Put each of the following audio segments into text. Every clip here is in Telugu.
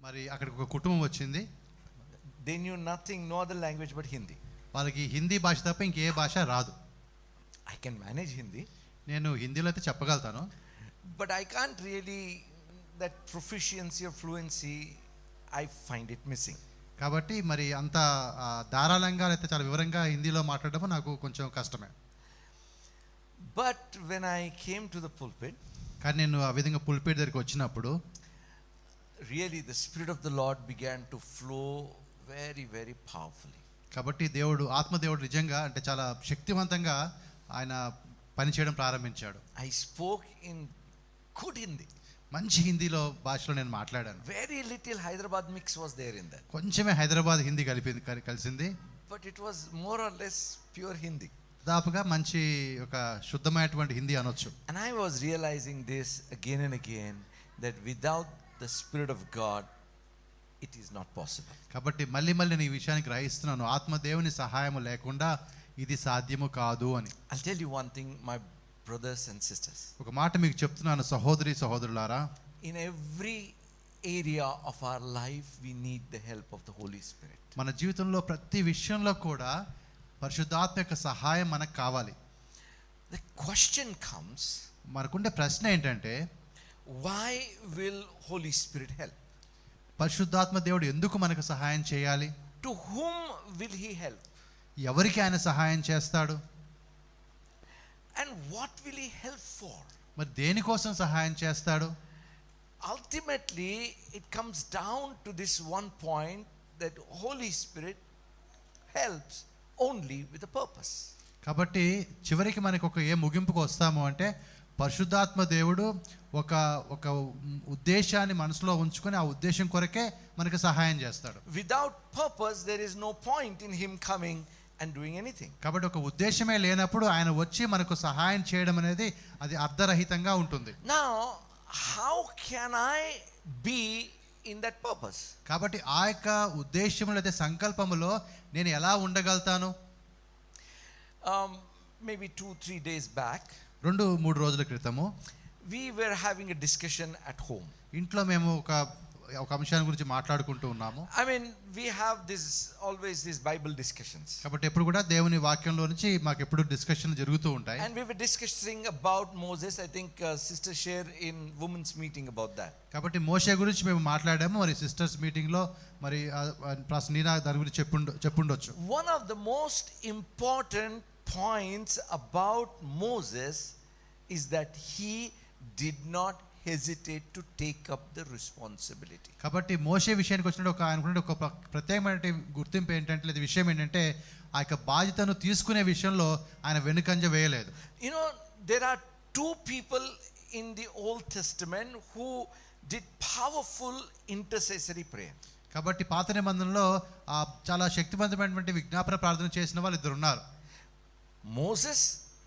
మరి అక్కడికి ఒక కుటుంబం వచ్చింది. They knew nothing, no other language but Hindi. వాళ్ళకి హిందీ భాష తప్ప ఇంకే భాష రాదు. I can manage Hindi, నేను హిందీలో అయితే చెప్పగలుగుతాను, but I can't really, that proficiency or fluency, I find it missing. కాబట్టి మరి అంత ధారాళంగా అయితే చాలా వివరంగా హిందీలో మాట్లాడడం నాకు కొంచెం కష్టమే. But when I came to the pulpit, కానీ నేను ఆ విధంగా పుల్పిట్ దగ్గరికి వచ్చినప్పుడు really the Spirit of the Lord began to flow very, very powerfully. కాబట్టి ఆత్మదేవుడు నిజంగా అంటే చాలా శక్తివంతంగా ఆయన పనిచేయడం ప్రారంభించాడు. I spoke in good Hindi. మంచి హిందీలో భాషలో నేను మాట్లాడాను. Very little Hyderabad mix was there in that. కొంచెమే హైదరాబాద్ హిందీ కలిసింది. But it was more or less pure Hindi. దాపుగా మంచి ఒక శుద్ధమైనటువంటి హిందీ అనొచ్చు. And I was realizing this again and again, that without the Spirit of God, it is not possible. కాబట్టి మళ్ళీ నేను ఈ విషయాన్ని గ్రహిస్తున్నాను, ఆత్మదేవుని సహాయం లేకుండా ఇది సాధ్యము కాదు అని. I'll tell you one thing, my brothers and sisters. ఒక మాట మీకు చెప్తున్నాను సహోదరులారా, In every area of our life we need the help of the Holy Spirit. మన జీవితంలో ప్రతి విషయంలో కూడా పరిశుద్ధాత్మ యొక్క సహాయం మనకు కావాలి. The question comes, మనకుండే ప్రశ్న ఏంటంటే, why will Holy Spirit help? పరిశుద్ధాత్మ దేవుడు ఎందుకు మనకు సహాయం చేయాలి? To whom will he help? ఎవరికి ఆయన సహాయం చేస్తాడు? And what will he help for? మరి దేనికోసం సహాయం చేస్తాడు? Ultimately it comes down to this one point, that Holy Spirit helps only with a purpose. కాబట్టి చివరికి మనకు ఏ ముగింపుకు వస్తాము అంటే, పరిశుద్ధాత్మ దేవుడు ఒక ఉద్దేశాన్ని మనసులో ఉంచుకొని ఆ ఉద్దేశం కొరకే మనకు సహాయం చేస్తాడు. Without purpose there is no point in him coming and doing anything. కాబట్టి ఒక ఉద్దేశమే లేనప్పుడు ఆయన వచ్చి మనకు సహాయం చేయడం అనేది అది అర్థరహితంగా ఉంటుంది. Now how can I be in that purpose? కాబట్టి ఆ యొక్క ఉద్దేశంలో అయితే సంకల్పములో నేను ఎలా ఉండగలుగుతాను? Maybe 2-3 days back 2-3 రోజుల క్రితము we were having a discussion at home. ఇంట్లో మేము ఒక అంశాన్ని గురించి మాట్లాడుకుంటూ ఉన్నాము. I mean, we have always these Bible discussions. కాబట్టి ఎప్పుడు కూడా దేవుని వాక్యంలో నుంచి మాకు ఎప్పుడు డిస్కషన్ జరుగుతూ ఉంటాయి. And we were discussing about Moses. I think sister shared in women's meeting about that. కాబట్టి మోషే గురించి మేము మాట్లాడాము. మరి సిస్టర్స్ మీటింగ్ లో మరి నీనా దాని గురించి చెప్పుండొచ్చు. One of the most important points about Moses is that he did not hesitate to take up the responsibility. కాబట్టి మోషే విషయానికి వచ్చినప్పుడు ఆయనకున్న ఒక ప్రత్యేకమైన గుర్తింపు ఏంటంటే, లేదా విషయం ఏంటంటే, ఆ యొక్క బాధ్యతను తీసుకునే విషయంలో ఆయన వెనుకంజ వేయలేదు. You know, there are 2 people in the Old Testament who did powerful intercessory prayer. కాబట్టి పాత నిబంధనలో చాలా శక్తివంతమైనటువంటి విజ్ఞాపన ప్రార్థన చేసిన వాళ్ళు 2 ఉన్నారు. Moses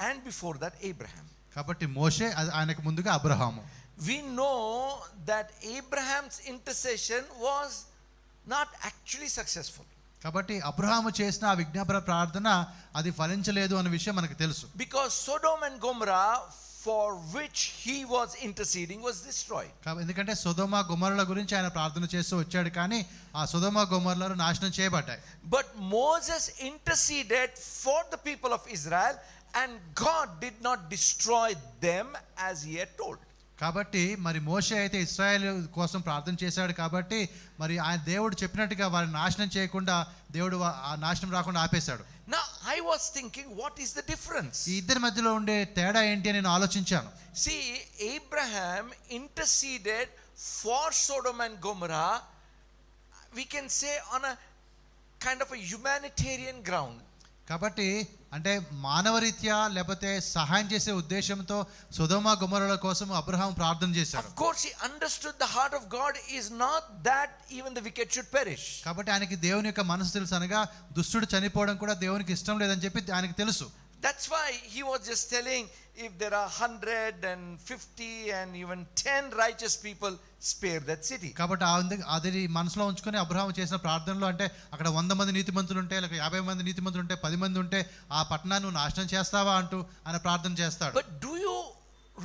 and before that Abraham. కాబట్టి మోషే, ఆయనకు ముందుగా Abraham. We know that Abraham's intercession was not actually successful. కాబట్టి అబ్రహాము చేసిన ఆ విజ్ఞాపన ప్రార్థన అది ఫలించలేదు అనే విషయం మనకు తెలుసు. Because Sodom and Gomorrah, for which he was interceding, was destroyed. ఎందుకంటే సొదొమ గొమొర్రా గురించి ఆయన ప్రార్థన చేస్తూ వచ్చాడు, కానీ ఆ సొదొమ గొమొర్రాలు నాశనం చేయబడ్డాయి. But Moses interceded for the people of Israel, and God did not destroy them as he had told. కాబట్టి మరి మోషే అయితే ఇశ్రాయేలు కోసం ప్రార్థన చేశాడు, కాబట్టి మరి ఆయన దేవుడు చెప్పినట్టుగా వారిని నాశనం చేయకుండా దేవుడు ఆ నాశనం రాకుండా ఆపేశాడు. Now I was thinking, what is the difference? ఈ ఇద్దరి మధ్యలో ఉండే తేడా ఏంటి అని నేను ఆలోచించాను. See, Abraham interceded for Sodom and Gomorrah, we can say on a kind of a humanitarian ground. కాబట్టి అంటే మానవరీత్యా లేకపోతే సహాయం చేసే ఉద్దేశంతో సొదొమ గొమొర్రాల కోసం అబ్రహాం ప్రార్థన చేశాడు. Of course he understood the heart of God is not that even the wicked should perish. కాబట్టి ఆయనకి దేవుని యొక్క మనసు తెలుసు, అనగా దుష్టుడు చనిపోవడం కూడా దేవునికి ఇష్టం లేదని చెప్పి ఆయనకి తెలుసు. That's why he was just telling, if there are 150 and even 10 righteous people, spare that city. కాబట్టి అది మనసులో ఉంచుకొని అబ్రహాము చేసిన ప్రార్థనలో, అంటే అక్కడ 100 మంది నీతిమంతులు ఉంటే, లేక 50 మంది నీతిమంతులు ఉంటే, 10 మంది ఉంటే ఆ పట్టణాన్ని నువ్వు నాశనం చేస్తావా అంటూ ఆయన ప్రార్థన చేస్తాడు. But do you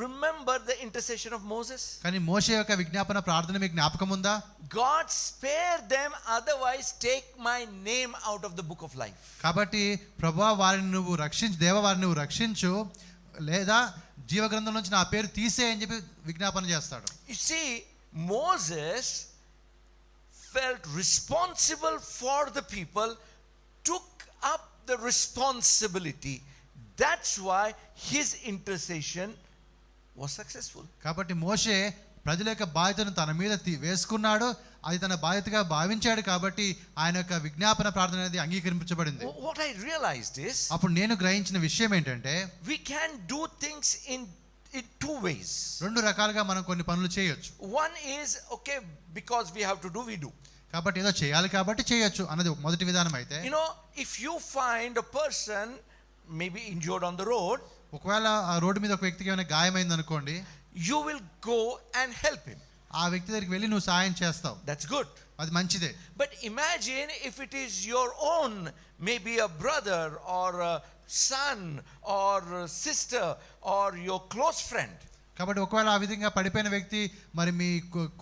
remember the intercession of Moses? కానీ మోషే యొక్క విజ్ఞాపన ప్రార్థన మీకు జ్ఞాపకం ఉందా? God spare them, otherwise take my name out of the book of life. కాబట్టి ప్రభువా వారిని నువ్వు రక్షించు, దేవ వారిని నువ్వు రక్షించు, లేదా జీవగ్రంథం నుంచి నా పేరు తీసే అని చెప్పి విజ్ఞాపన చేస్తాడు. You see, Moses felt responsible for the people, took up the responsibility. That's why his intercession was successful. కాబట్టి మోషే ప్రజల యొక్క బాధ్యతను తన మీద వేసుకున్నాడు, అది తన బాధ్యతగా భావించాడు, కాబట్టి ఆయన యొక్క విజ్ఞాపన ప్రార్థన అనేది అంగీకరించబడింది. What I realized is, అప్పుడు నేను గ్రహించిన విషయం ఏంటంటే, we can do things in two ways. రెండు రకాలుగా మనం కొన్ని పనులు చేయొచ్చు. One is, okay, because we have to do, we do. కాబట్టి ఏదో చేయాలి కాబట్టి చేయొచ్చు అన్నది మొదటి విధానం అయితే, You know, if you find a person maybe injured on the road, ఒకవేళ ఆ రోడ్డు మీద ఒక వ్యక్తికి ఏమైనా గాయమైంది అనుకోండి, you will go and help him. ఆ వ్యక్తి దగ్గరికి వెళ్ళి నువ్వు సాయం చేస్తావు, That's good. అది మంచిదే. But imagine if it is your own, maybe a brother or a son or a sister or your close friend. కాబట్టి ఒకవేళ ఆ విధంగా పడిపోయిన వ్యక్తి మరి మీ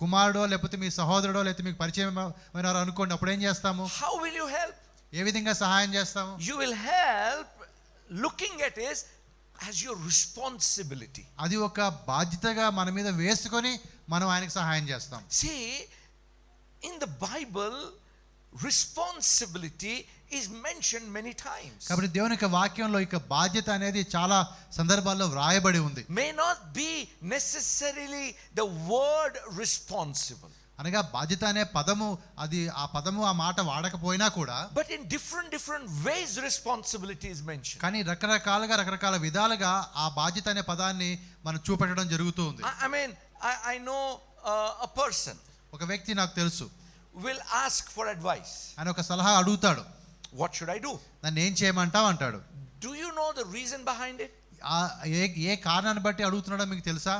కుమారుడో లేకపోతే మీ సహోదరుడో లేకపోతే మీకు పరిచయం అయినారో అనుకోండి, అప్పుడు ఏం చేస్తాము? How will you help? ఏ విధంగా సహాయం చేస్తాము? You will help looking at it as your responsibility. అది ఒక బాధ్యతగా మన మీద వేసుకొని మనం ఆయనకు సహాయం చేస్తాం. See, in the Bible, responsibility is mentioned many times. కాబట్టి దేవుని యొక్క వాక్యంలో ఇక బాధ్యత అనేది చాలా సందర్భాల్లో వ్రాయబడి ఉంది. May not be necessarily the word responsible, అనగా బాధ్యత అనే పదము, అది ఆ పదము ఆ మాట వాడకపోయినా కూడా, but in different ways responsibility is mentioned. కానీ రకరకాల విధాలుగా ఆ బాధ్యత అనే పదాన్ని మనం చూపెట్టడం జరుగుతూ ఉంది. I mean, I know a person ఒక వ్యక్తి నాకు తెలుసు, will ask for advice. ఆయన ఒక సలహా అడుగుతాడు, What should I do? నన్ను ఏం చేయమంటావు అంటాడు. Do you know the reason behind it? ఏ కారణాన్ని బట్టి అడుగుతున్నాడో మీకు తెలుసా?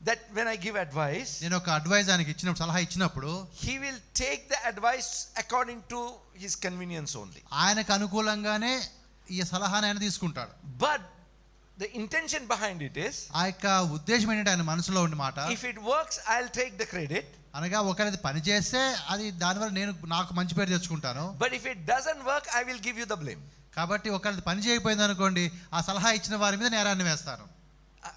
That when I give advice, నేను ఒక అడ్వైజ్ ఆయనకి ఇచ్చినప్పుడు, సలహా ఇచ్చినప్పుడు, he will take the advice according to his convenience only. ఆయనకు అనుకూలంగానే ఈ సలహాని ఆయన తీసుకుంటాడు. But the intention behind it is, ఆ యొక్క ఉద్దేశం ఏంటంటే ఆయన మనసులో ఉండే మాట, if it works, I'll take the credit. అనగా ఒకవేళ పని చేస్తే అది దానివల్ల నాకు మంచి పేరు తెచ్చుకుంటాను, But if it doesn't work, I will give you the blame. కాబట్టి ఒకవేళ పని చేయకపోయింది అనుకోండి, ఆ సలహా ఇచ్చిన వారి మీద నేరాన్ని వేస్తాను.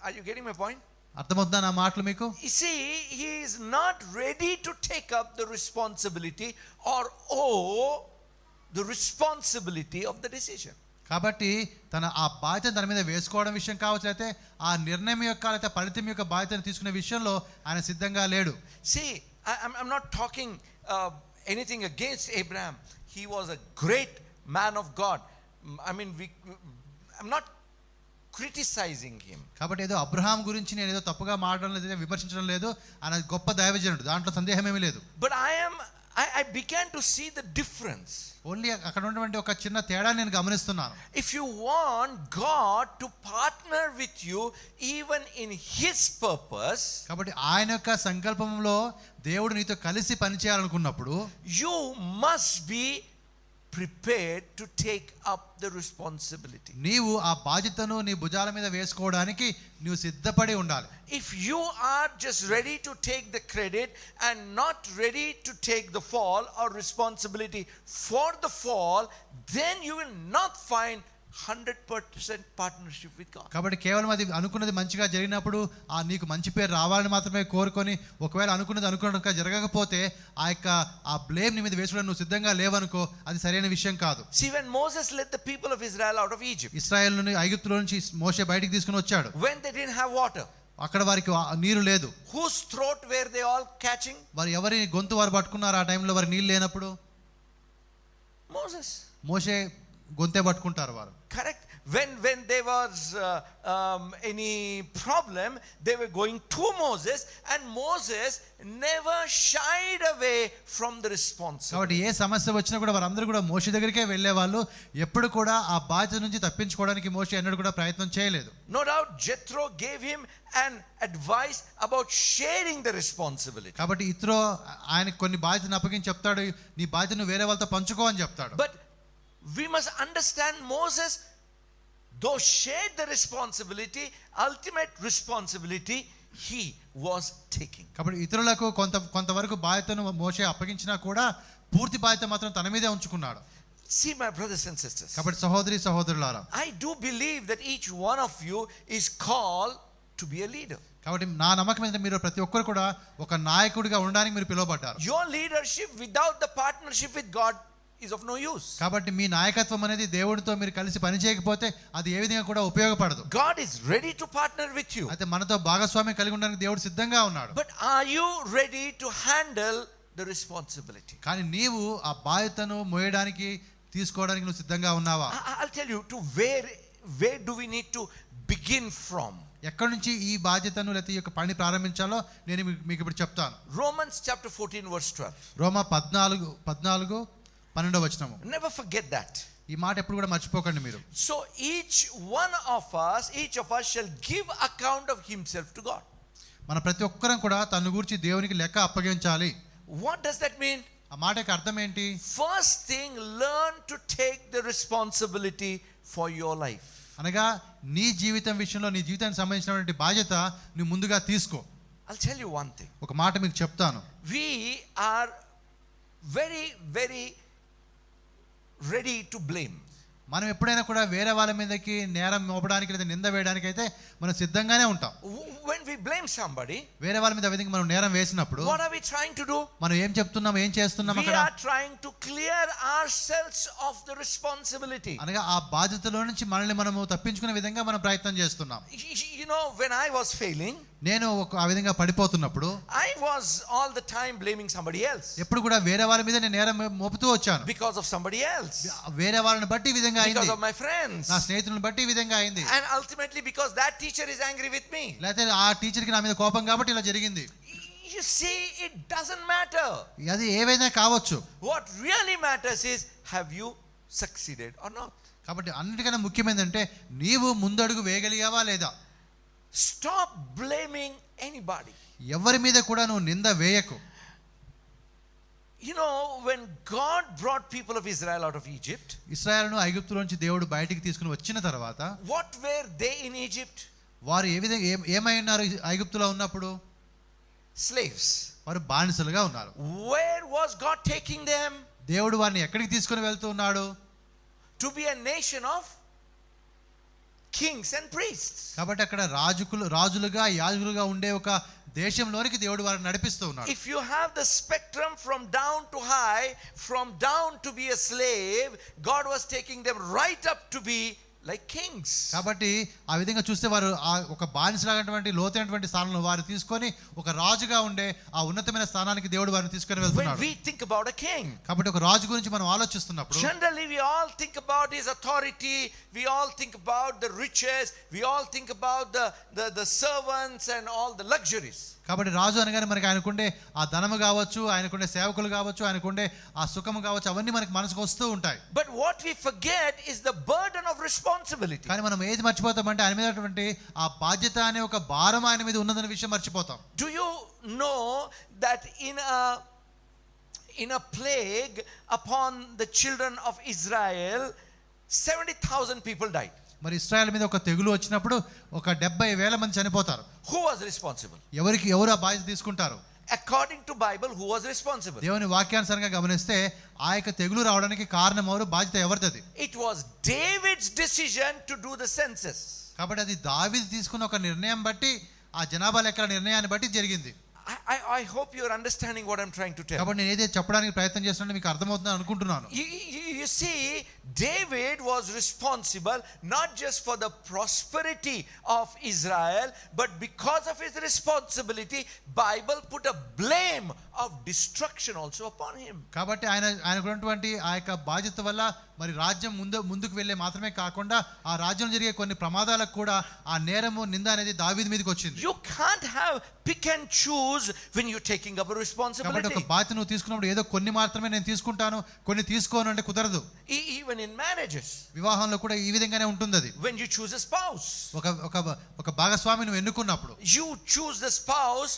Are you getting my point? అర్థమవుతుందా నా మాటలు మీకు? You see, he is not ready to take up the responsibility or owe the responsibility of the decision. కాబట్టి తన ఆ బాధ్యత తన మీద వేసుకోవడం విషయం కావచ్చు, అయితే ఆ నిర్ణయం యొక్క లేకపోతే ఫలితం యొక్క బాధ్యతను తీసుకునే విషయంలో ఆయన సిద్ధంగా లేడు. See, I'm not talking anything against Abraham. He was a great man of God. I mean, I'm not criticizing him. కాబట్టి ఏదో అబ్రహాం గురించి నేను ఏదో తప్పుగా మాట్లాడడం లేదు, విమర్శించడం లేదు. ఆయన గొప్ప దైవజనుడు, దాంట్లో సందేహం ఏమీ లేదు. But I began to see the difference. Only అక్కడ ఉన్నటువంటి ఒక చిన్న తేడా నేను గమనిస్తున్నాను. If you want God to partner with you even in his purpose, కాబట్టి ఆయన యొక్క సంకల్పంలో దేవుడు నీతో కలిసి పనిచేయాలనుకున్నప్పుడు, you must be prepared to take up the responsibility. నీవు ఆ బాధ్యతను నీ భుజాల మీద వేసుకోవడానికి నీవు సిద్ధపడి ఉండాలి. If you are just ready to take the credit and not ready to take the fall or responsibility for the fall, then you will not find 100% partnership with God. కాబట్టి కేవలం అది అనుకున్నది మంచిగా జరిగినప్పుడు ఆ నీకు మంచి పేరు రావాలని మాత్రమే కోరుకొని, ఒకవేళ అనుకున్నట్టుగా జరగకపోతే ఆ యొక్క ఆ బ్లేమ్ నీ మీద వేసుకోవడానికి నువ్వు సిద్ధంగా లేవనుకో, అది సరైన విషయం కాదు. See, when Moses led the people of Israel out of Egypt, ఇశ్రాయేలు నుండి ఐగుప్తులో నుంచి మోషే బయటికి తీసుకుని వచ్చాడు. when they didn't have water, అక్కడ వారికి నీరు లేదు. whose throat were they all catching? వారు ఎవరి గొంతు వారు పట్టుకున్నారు ఆ టైంలో? వారి నీళ్ళు లేనప్పుడు Moses. మోషే గొంతే పట్టుకుంటారు వారు. Correct. When there was any problem, they were going to Moses, and Moses never shied away from the responsibility. కాబట్టి ఏ సమస్య వచ్చినా కూడా వారందరూ కూడా మోషే దగ్గరికే వెళ్ళేవాళ్ళు. ఎప్పుడు కూడా ఆ బాధ్యత నుంచి తప్పించుకోవడానికి మోషే ఎన్నడూ కూడా ప్రయత్నం చేయలేదు. No doubt Jethro gave him an advice about sharing the responsibility. కాబట్టి ఇత్రో ఆయనకు కొన్ని బాధ్యతను అప్పగించి చెప్తాడు, నీ బాధ్యతను వేరే వాళ్ళతో పంచుకో అని చెప్తాడు. But we must understand Moses though shared the responsibility, ultimate responsibility he was taking. కాబట్టి ఇతరులకు కొంతవరకు బాధ్యతను మోషే అప్పగించినా కూడా పూర్తి బాధ్యత మాత్రం తన మీదే ఉంచుకున్నాడు. See, my brothers and sisters, కాబట్టి సహోదరులారా, I do believe that each one of you is called to be a leader. కాబట్టి నా నమ్మకం ఏంటంటే మీరు ప్రతి ఒక్కరు కూడా ఒక నాయకుడిగా ఉండడానికి మీరు పిలువబడ్డారు. Your leadership without the partnership with God is of no use. కాబట్టి మీ నాయకత్వం అనేది దేవుడితో మీరు కలిసి పని చేయకపోతే అది ఏ విధంగా కూడా ఉపయోగపడదు. God is ready to partner with you. అయితే మనతో భాగస్వామ్యం కలిగి ఉండడానికి దేవుడు సిద్ధంగా ఉన్నాడు. But are you ready to handle the responsibility? కానీ నీవు ఆ బాధ్యతను మోయడానికి తీసుకోవడానికి నువ్వు సిద్ధంగా ఉన్నావా? I'll tell you to where do we need to begin from? ఎక్కడి నుంచి ఈ బాధ్యతను లేకపోతే ఈ యొక్క పని ప్రారంభించాలో నేను మీకు ఇప్పుడు చెప్తాను. Romans chapter 14 verse 12. రోమా 14:12 వచనము. Never forget that. ఈ మాట ఎప్పుడు కూడా మర్చిపోకండి మీరు. So each of us shall give account of himself to God. మన ప్రతి ఒక్కరం కూడా తన గురించి దేవునికి లెక్క అప్పగించాలి. What does that mean? ఆ మాటకి అర్థం ఏంటి? First thing, learn to take the responsibility for your life. అనగా నీ జీవితం విషయంలో నీ జీవితానికి సంబంధించినటువంటి బాధ్యత నువ్వు ముందుగా తీసుకో. I'll tell you one thing. ఒక మాట మీకు చెప్తాను. We are very, very ready to blame. మనం ఎప్పుడైనా కూడా వేరే వాళ్ళ మీదకి నేరం మోపడానికి లేదా నింద వేయడానికి అయితే మనం సిద్ధంగానే ఉంటాం. When we blame somebody, వేరే వాళ్ళ మీద విధంగా మనం నేరం వేసినప్పుడు what are we trying to do? మనం ఏం చెప్తున్నాం, ఏం చేస్తున్నాం We అక్కడ? are trying to clear ourselves of the responsibility. అనగా ఆ బాధ్యతలో నుంచి మనల్ని మనము తప్పించుకునే విధంగా మనం ప్రయత్నం చేస్తున్నాం. You know, when I was failing, నేను ఆ విధంగా పడిపోతున్నప్పుడు I was all the time blaming somebody else. ఎప్పుడు కూడా వేరే వాళ్ళ మీద నేను నేరం మోపుతూ వచ్చాను. Because of somebody else. వేరే వాళ్ళని బట్టి ఈ విధంగా అయింది. Because of my friends. నా స్నేహితులను బట్టి ఈ విధంగా అయింది. And ultimately because that teacher is angry with me. లేకపోతే ఆ టీచర్ కి నా మీద కోపం కాబట్టి ఇలా జరిగింది. You see, it doesn't matter. అది ఏవైనా కావచ్చు. What really matters is, have you succeeded or not? కాబట్టి అన్నిటికన్నా ముఖ్యమైనదంటే నీవు ముందడుగు వేయగలిగావా లేదా? Stop blaming anybody. ఎవరి మీద కూడా నువ్వు నింద వేయకు. You know, when God brought people of Israel out of Egypt, ఇశ్రాయేలును ఐగుప్తులోంచి దేవుడు బయటికి తీసుకుని వచ్చిన తర్వాత what were they in Egypt? వారు ఏ విధంగా ఏమై ఉన్నారు? ఐగుప్తులో ఉన్నప్పుడు Slaves. వారు బానిసలుగా ఉన్నారు. Where was God taking them? దేవుడు వారిని ఎక్కడికి తీసుకుని వెళ్తూ ఉన్నాడు? To be a nation of kings and priests. కాబట్టి అక్కడ రాజులుగా యాజకులుగా ఉండే ఒక దేశంలోనికి దేవుడు వారిని నడిపిస్తూ ఉన్నాడు. If you have the spectrum from down to high, from down to be a slave, God was taking them right up to be like kings. కాబట్టి ఆ విధంగా చూస్తే వారు ఒక బానిసలాగటువంటి లోతైనటువంటి స్థానంలో వారు తీసుకొని ఒక రాజుగా ఉండే ఆ ఉన్నతమైన స్థానానికి దేవుడు వారిని తీసుకొని వెళ్తున్నాడు. When we think about a king, కాబట్టి ఒక రాజు గురించి మనం ఆలోచిస్తున్నప్పుడు generally we all think about his authority, we all think about the riches, we all think about the servants and all the luxuries. కాబట్టి రాజు అనగానే మనకి ఆయనకుండే ఆ ధనము కావచ్చు, ఆయనకుండే సేవకులు కావచ్చు, ఆయనకుండే ఆ సుఖము కావచ్చు, అవన్నీ మనకి మనసుకు వస్తూ ఉంటాయి. But what we forget is the burden of responsibility. కానీ మనం ఏది మర్చిపోతామంటే ఆయన మీద ఉన్నటువంటి ఆ బాధ్యత అనే ఒక భారం ఆయన మీద ఉన్నదనే విషయం మర్చిపోతాం. Do you know that in a plague upon the children of Israel, 70,000 people died? మరి ఇశ్రాయేల్ మీద ఒక తెగులు వచ్చినప్పుడు ఒక 70,000 మంది చనిపోతారు. Who was responsible? ఎవరు ఆ బాధ్యత తీసుకుంటారు? According to Bible, who was responsible? దేవుని వాక్యానుసారంగా గమనిస్తే ఆ యొక్క తెగులు రావడానికి కారణం ఎవరు, బాధ్యత ఎవరిది? It was David's decision to do the census. కాబట్టి అది దావీదు తీసుకున్న ఒక నిర్ణయం బట్టి ఆ జనాభా లెక్కల నిర్ణయాన్ని బట్టి జరిగింది. I hope you are understanding what I'm trying to tell. కాబట్టి నేను ఏదైతే చెప్పడానికి ప్రయత్నం చేస్తున్నానో మీకు అర్థమవుతుందని అనుకుంటున్నాను. You see, David was responsible not just for the prosperity of Israel, but because of his responsibility, Bible put a blame of destruction also upon him. కాబట్టి ఆయనకున్నటువంటి ఆ యొక్క బాధ్యత వల్ల మరి రాజ్యం ముందుకు వెళ్ళే మాత్రమే కాకుండా ఆ రాజ్యం జరిగే కొన్ని ప్రమాదాలకు కూడా ఆ నేరము నింద అనేది దావీదు మీదకి వచ్చింది. You can't have pick and choose when you're taking up a responsibility. కాబట్టి ఒక బాధ్యత నువ్వు తీసుకున్నప్పుడు ఏదో కొన్ని మాత్రమే నేను తీసుకుంటాను, కొన్ని తీసుకోను అంటే కుదరదు. Even in marriages, వివాహంలో కూడా ఈ విధంగానే ఉంటుంది అది. when you choose a spouse, ఒక భాగస్వామి నువ్వు ఎన్నుకున్నప్పుడు you choose the spouse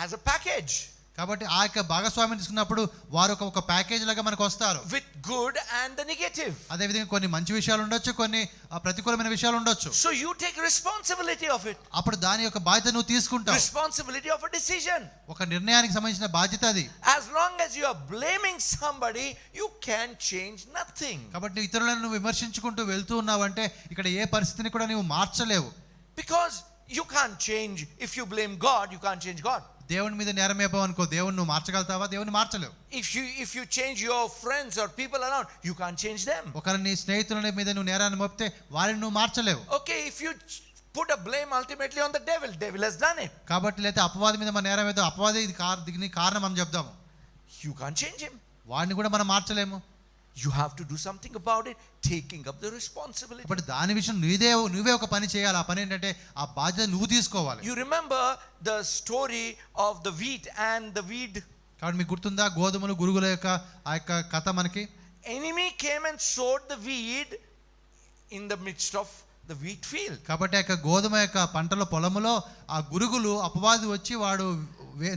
as a package. కాబట్టి ఆ యొక్క భాగస్వామ్యం తీసుకున్నప్పుడు వారు ఒక ప్యాకేజ్ లాగా మనకు వస్తారు. with good and the negative. అదే విధంగా కొన్ని మంచి విషయాలు ఉండొచ్చు, కొన్ని ప్రతికూలమైన విషయాలు ఉండొచ్చు. So you take responsibility of it. అప్పుడు దాని యొక్క బాధ్యత నువ్వు తీసుకుంటావు. Responsibility of a decision. ఒక నిర్ణయానికి సంబంధించిన బాధ్యత అది. As long as you are blaming somebody, you can change nothing. కాబట్టి ఇతరులను నువ్వు విమర్శించుకుంటూ వెళ్తూ ఉన్నావంటే ఇక్కడ ఏ పరిస్థితిని కూడా నువ్వు మార్చలేవు. Because you can't change. If you blame God, you can't change God. దేవుని మీద నేరం వేపావు అనుకో, దేవుని నువ్వు మార్చగలుగుతావా? దేవుని మార్చలేవు. If you change your friends or people around, you can't change them. ఒకరి నీ స్నేహితుల మీద నువ్వు నేరాన్ని మోపితే వారిని నువ్వు మార్చలేవు. Okay, if you put a blame ultimately on the devil has done it. కాబట్టి లేకపోతే అపవాది మీద మన నేరం వేద్దాం, అపవాది దీనికి కారణం అని చెప్దాము. You can't change him. వాడిని కూడా మనం మార్చలేము. You have to do something about it, taking up the responsibility. ఇప్పుడు దాని విషయం నువ్వే ఒక పని చేయాలి. ఆ పని ఏంటంటే ఆ బాధ్యత నువ్వు తీసుకోవాలి. You remember the story of the wheat and the weed? కాబట్టి మీకు గుర్తుందా గోధుమలు గురుగుల యొక్క ఆ యొక్క కథ మనకి? Enemy came and sowed the weed in the midst of the wheat field. కాబట్టి ఆ యొక్క గోధుమ యొక్క పంటల పొలములో ఆ గురుగులు అపవాది వచ్చి వాడు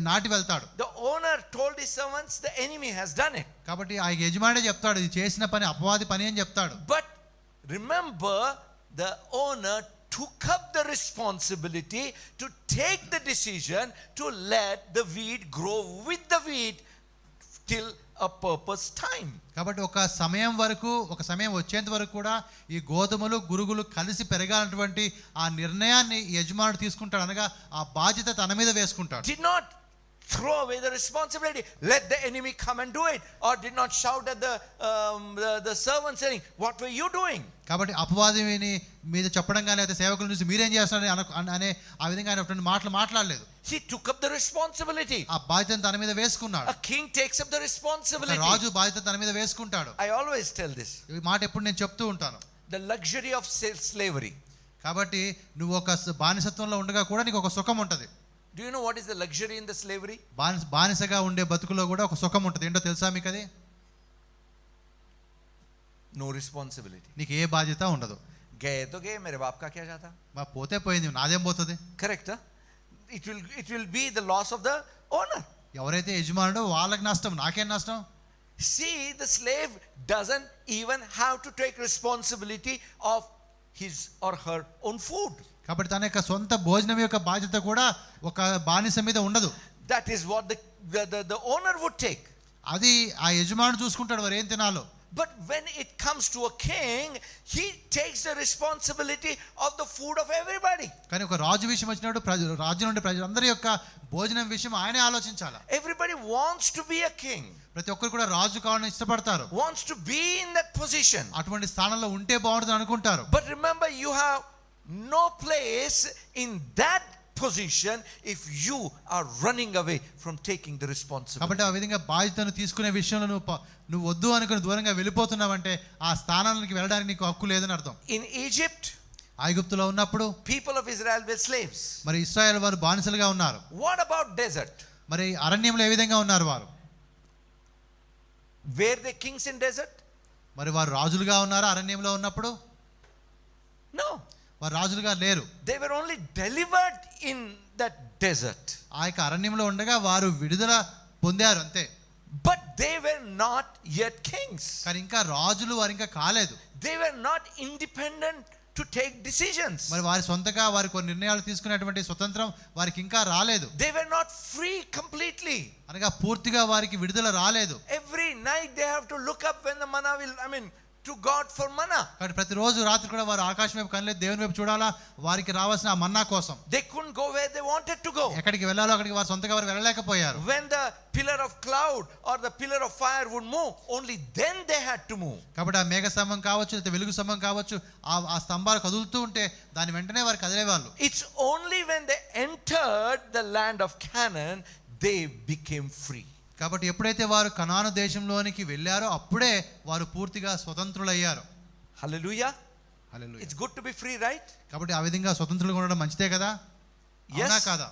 నాటి వెళ్తాడు. The owner told his servants, the enemy has done it. కాబట్టి ఆ యజమాని చెప్తాడు ఇది చేసిన పని అపవాది పని అని చెప్తాడు. But remember, the owner took up the responsibility to take the decision to let the weed grow with the wheat till a purpose time. కాబట్టి ఒక సమయం వచ్చేంత వరకు కూడా ఈ గోధుమలు గురుగులు కలిసి పెరగాలన్నటువంటి ఆ నిర్ణయాన్ని యజమానుడు తీసుకుంటాడు. అనగా ఆ బాధ్యత తన మీద వేసుకుంటాడు. Did not throw away the responsibility, let the enemy come and do it, or did not shout at the servant saying, what were you doing? కాబట్టి అపవాదిని మీద చెప్పడం కానీ అయితే సేవకుల నుంచి మీరేం చేస్తారని అనే ఆ విధంగా ఆయన మాటలు మాట్లాడలేదు. He took up the responsibility. ఆ బాధ్యతను తన మీద వేసుకున్నాడు. A king takes up the responsibility. రాజు బాధ్యత తన మీద వేసుకుంటాడు. I always tell this. ఈ మాట ఎప్పుడు నేను చెప్తూ ఉంటాను. The luxury of slavery. కాబట్టి నువ్వు ఒక బానిసత్వంలో ఉండగా కూడా నీకు ఒక సుఖం ఉంటది. Do you know what is the luxury in the slavery? బానిసగా ఉండే బతుకులో కూడా ఒక సుఖం ఉంటది. ఏంటో తెలుసా మీకు అది? No responsibility. నీకు ఏ బాధ్యత ఉండదు. गए तो गए, मेरे बाप का क्या जाता? మా పోతే పోయింది, నాదేం పోతుంది? Correct, huh? It will be the loss of the owner. ఎవరైతే యజమానుడో వాళ్ళకి నష్టం, నాకేం నష్టం? See, the slave doesn't even have to take responsibility of his or her own food. కాబట్టి తన యొక్క సొంత భోజనం యొక్క బాధ్యత కూడా ఒక బానిస మీద ఉండదు. That is what the owner would take. అది ఆ యజమానుడు చూసుకుంటాడు వారు ఏం తినాలో. But when it comes to a king, he takes the responsibility of the food of everybody. కానీ ఒక రాజు విషయం వచ్చినప్పుడు రాజ్యం నుండి ప్రజలందరి యొక్క భోజనం విషయం ఆయనే ఆలోచించాలి. Everybody wants to be a king. ప్రతి ఒక్కరు కూడా రాజు కావాలని ఇష్టపడతారు. Wants to be in that position. అటువంటి స్థానంలో ఉంటే బాగుంటుంది అనుకుంటారు. But remember, you have no place in that position if you are running away from taking the responsibility. కాబట్టి ఆ విధంగా బాధ్యతను తీసుకునే విషయంలో నువ్వు వద్దు అనుకుని దూరంగా వెళ్ళిపోతున్నావంటే ఆ స్థానానికి వెళ్ళడానికి నీకు హక్కు లేదని అర్థం. In Egypt, ఐగుప్తులో ఉన్నప్పుడు people of Israel were slaves. మరి ఇశ్రాయేల్ వారు బానిసలుగా ఉన్నారు. What about desert? మరి అరణ్యంలో ఏ విధంగా ఉన్నారు వారు? Were they kings in desert? మరి వారు రాజులుగా ఉన్నారా అరణ్యంలో ఉన్నప్పుడు? No. వారు రాజులుగా లేరు. They were only delivered in that desert. ఆ యొక్క అరణ్యంలో ఉండగా వారు విడుదల పొందారు అంతే. But they were not yet kings. కానీ ఇంకా రాజులు వారు ఇంకా కాలేదు. They were not independent to take decisions. మరి వారి సొంతగా వారి కొన్ని నిర్ణయాలు తీసుకునేటువంటి స్వతంత్రం వారికి ఇంకా రాలేదు. They were not free completely. అనగా పూర్తిగా వారికి విడుదల రాలేదు. Every night they have to look up when the manna to God for manna. కాబట్టి ప్రతిరోజు రాత్రి కూడా వారు ఆకాశం వైపు కనలేదు, దేవుని వైపు చూడాలా వారికి రావాల్సిన ఆ మన్నా కోసం. They couldn't go where they wanted to go. ఎక్కడికి వెళ్ళాలో అక్కడికి వారు సొంతగా వారు వెళ్ళలేకపోయారు. When the pillar of cloud or the pillar of fire would move, only then they had to move. కాబట్టి ఆ మేఘ స్తంభం కావచ్చు లేదా వెలుగు స్తంభం కావచ్చు ఆ స్తంభాలు కదులుతూ ఉంటే దాని వెంటనే వారు కదిలేవాళ్ళు. It's only when they entered the land of Canaan they became free. కాబట్టి ఎప్పుడైతే వారు కనాను దేశంలోనికి వెళ్ళారో అప్పుడే వారు పూర్తిగా స్వతంత్రులయ్యారు. Hallelujah. Hallelujah. It's good to be free, right? కాబట్టి ఆ విధంగా స్వతంత్రులుగా ఉండడం మంచిదే కదా? అవునా కాదా?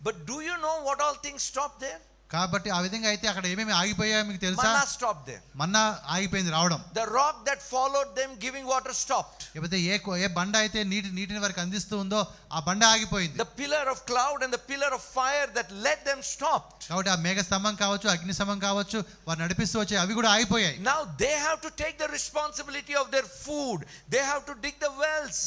But do you know what all things stopped there? కాబట్టి ఆ విధంగా అయితే అక్కడ ఏమేమి ఆగిపోయాయో మీకు తెలుసా? Manna stopped there. మన్నా ఆగిపోయింది రావడం. The rock that followed them giving water stopped. లేకపోతే ఏ బండ అయితే నీటిని వారికి అందిస్తూ ఉందో ఆ బండ ఆగిపోయింది. The pillar of cloud and the pillar of fire that led them stopped. కాబట్టి ఆ మేఘ స్తంభం కావచ్చు, అగ్ని స్తంభం కావచ్చు, వారు నడిపిస్తూ వచ్చే అవి కూడా ఆగిపోయాయి. Now they have to take the responsibility of their food. They have to dig the wells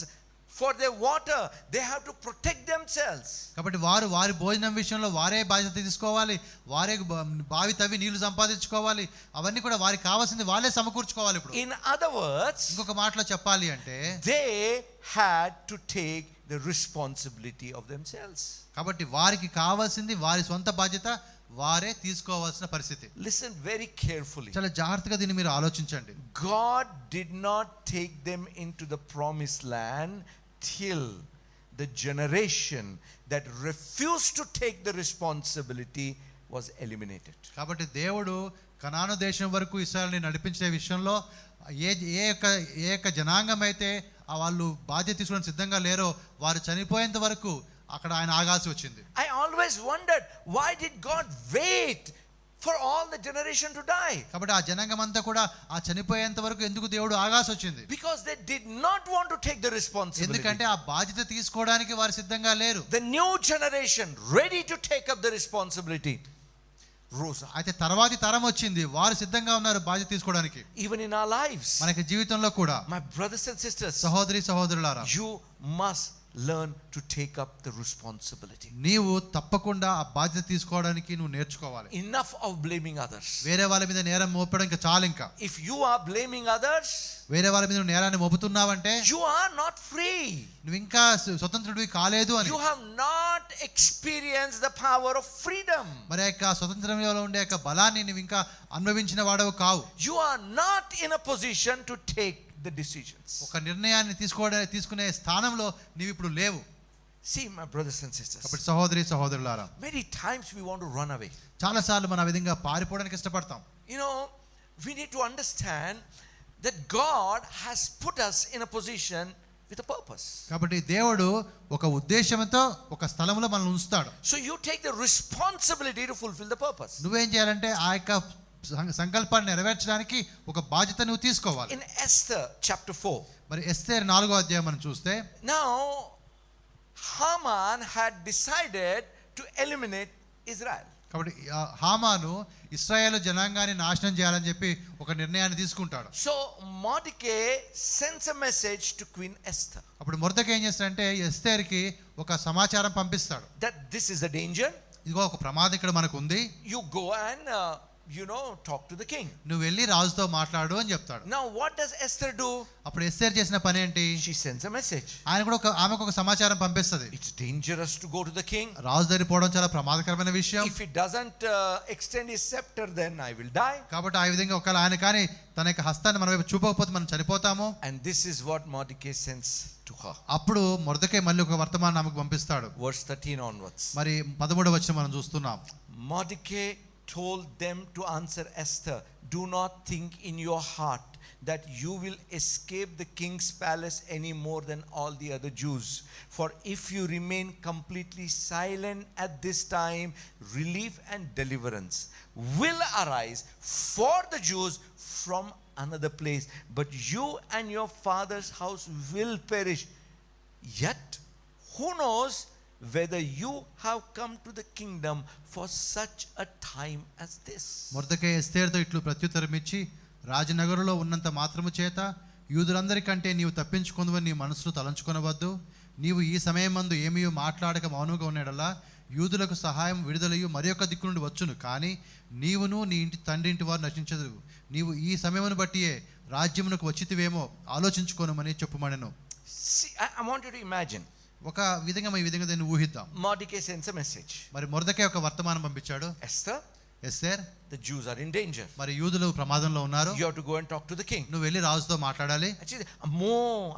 for their water. They have to protect themselves. కాబట్టి వారి భోజనం విషయంలో వారే బాధ్యత తీసుకోవాలి, వారే బావి తవ్వి నీళ్లు సంపాదించుకోవాలి, అవన్నీ కూడా వారికి కావాల్సింది వాళ్ళే సమకూర్చుకోవాలి. ఇప్పుడు In other words, ఇంకొక మాటలో చెప్పాలి అంటే they had to take the responsibility of themselves. కాబట్టి వారికి కావాల్సింది వారి సొంత బాధ్యత వారే తీసుకోవాల్సిన పరిస్థితి. Listen very carefully. చాలా జాగ్రత్తగా దీన్ని మీరు ఆలోచించండి. God did not take them into the promised land till the generation that refused to take the responsibility was eliminated. కాబట్టి దేవుడు కనాను దేశం వరకు ఇశ్రాయేలుని నడిపించే విషయంలో ఏ యొక్క జనాంగం అయితే వాళ్ళు బాధ్యత తీసుకోవడానికి సిద్ధంగా లేరో వారు చనిపోయేంత వరకు అక్కడ ఆయన ఆగాల్సి వచ్చింది. I always wondered, why did God wait for all the generation to die? కాబట్టి ఆ జనాంగం అంతా కూడా ఆ చనిపోయేంత వరకు ఎందుకు దేవుడు ఆగాల్సి వచ్చింది? Because they did not want to take the responsibility. ఎందుకంటే ఆ బాధ్యత తీసుకోవడానికి వారు సిద్ధంగా లేరు. The new generation ready to take up the responsibility rose up. అయితే తర్వాతి తరం వచ్చింది, వారు సిద్ధంగా ఉన్నారు బాధ్యత తీసుకోవడానికి. Even in our lives, మనకి జీవితంలో కూడా my brothers and sisters, సహోదరులారా, you must learn to take up the responsibility. నీవు తప్పకుండా ఆ బాధ్యత తీసుకోవడానికి నువ్వు నేర్చుకోవాలి. Enough of blaming others. వేరే వాళ్ళ మీద నేరం మోపడం ఇంకా చాలు. ఇంకా If you are blaming others, వేరే వాళ్ళ మీద నువ్వు నేరాన్ని మోపుతున్నావంటే you are not free. నువ్వు ఇంకా స్వతంత్రుడివి కాలేదు అని. You have not experienced the power of freedom. మరి యొక్క స్వతంత్రంలో ఉండే యొక్క బలాన్ని నువ్వు ఇంకా అనుభవించిన వాడవు కావు. You are not in a position to take the decisions. ఒక నిర్ణయాన్ని తీసుకునే స్థానంలో నీవు ఇప్పుడు లేవు. See, my brothers and sisters, కాబట్టి సహోదరులారా, many times we want to run away. చాలా సార్లు మనం ఆ విధంగా పారిపోవడానికి ఇష్టపడతాం. You know, we need to understand that God has put us in a position with a purpose. కాబట్టి దేవుడు ఒక ఉద్దేశంతో ఒక స్థలంలో మనల్ని ఉంచుతాడు. So you take the responsibility to fulfill the purpose. నువ్వేం చేయాలంటే ఆ యొక్క సంకల్పాన్ని నెరవేర్చడానికి ఒక బాధ్యత నువ్వు తీసుకోవాలి. In Esther chapter 4, మరి ఎస్తేరు 4వ అధ్యాయం మనం చూస్తే, now Haman had decided to eliminate Israel. కాబట్టి హామాను ఇశ్రాయేలు జనాంగాన్ని నాశనం చేయాలని చెప్పి ఒక నిర్ణయాన్ని తీసుకుంటాడు. So Mordecai sends a message to Queen Esther. అప్పుడు మొర్దెకై ఏం చేస్తాడంటే ఎస్తేరుకి ఒక సమాచారం పంపిస్తాడు. That this is the danger. ఇదిగో ఒక ప్రమాదం ఇక్కడ మనకు ఉంది. You go and talk to the king. నువ్వు వెళ్ళి రాజుతో మాట్లాడు అని చెప్తాడు. Now what does Esther do? అప్పుడు ఎస్తేరు చేసిన పని ఏంటి? She sends a message. ఆమెకు ఒక సమాచారం పంపిస్తుంది. It's dangerous to go to the king. రాజు దగ్గరికి పోవడం చాలా ప్రమాదకరమైన విషయం. If he doesn't extend his scepter, then I will die. కాబట్టి ఆ విధంగా ఒకవేళ ఆయన కానీ తన యొక్క హస్తాన్ని మన వైపు చూపకపోతే మనం చనిపోతాము. And this is what Mordecai sends to her. అప్పుడు మొర్దెకై మళ్ళీ ఒక వర్తమానం ఆమెకు పంపిస్తాడు. Verse 13 onwards. మరి 13వ వచనం మనం చూస్తున్నాం. Mordecai told them to answer Esther, do not think in your heart that you will escape the king's palace any more than all the other Jews. For if you remain completely silent at this time, relief and deliverance will arise for the Jews from another place, but you and your father's house will perish. Yet, who knows whether you have come to the kingdom for such a time as this. Mordecai ఎస్తేరుతో ఇట్లు ప్రత్యుత్తరం ఇచ్చి, రాజనగరులో ఉన్నంత మాత్రము చేత యూదులందరికంటే నీవు తప్పించుకుందువని నీ మనసులో తలంచుకొనవద్దు. నీవు ఈ సమయమందు ఏమీ మాట్లాడక మౌనంగా ఉన్నాడల్లా యూదులకు సహాయం విడుదలయు మరి యొక్క దిక్కు నుండి వచ్చును. కానీ నీవును నీ ఇంటి తండ్రి ఇంటి వారు నశించదు. నీవు ఈ సమయమును బట్టియే రాజ్యమునకు వచ్చితివేమో ఆలోచించుకోనమని చెప్పుమనెను. See, I want you to imagine. ఒక విధంగా ఈ విధంగా దీన్ని ఊహిద్దాం. Mordecai sends a message. మరి మొర్దెకై ఒక వర్తమానం పంపించాడు. Esther, Esther, the Jews are in danger. మరి యూదులు ప్రమాదంలో ఉన్నారు. You have to go and talk to the king. నువ్వు వెళ్ళి రాజుతో మాట్లాడాలి. And she said, "Ammo,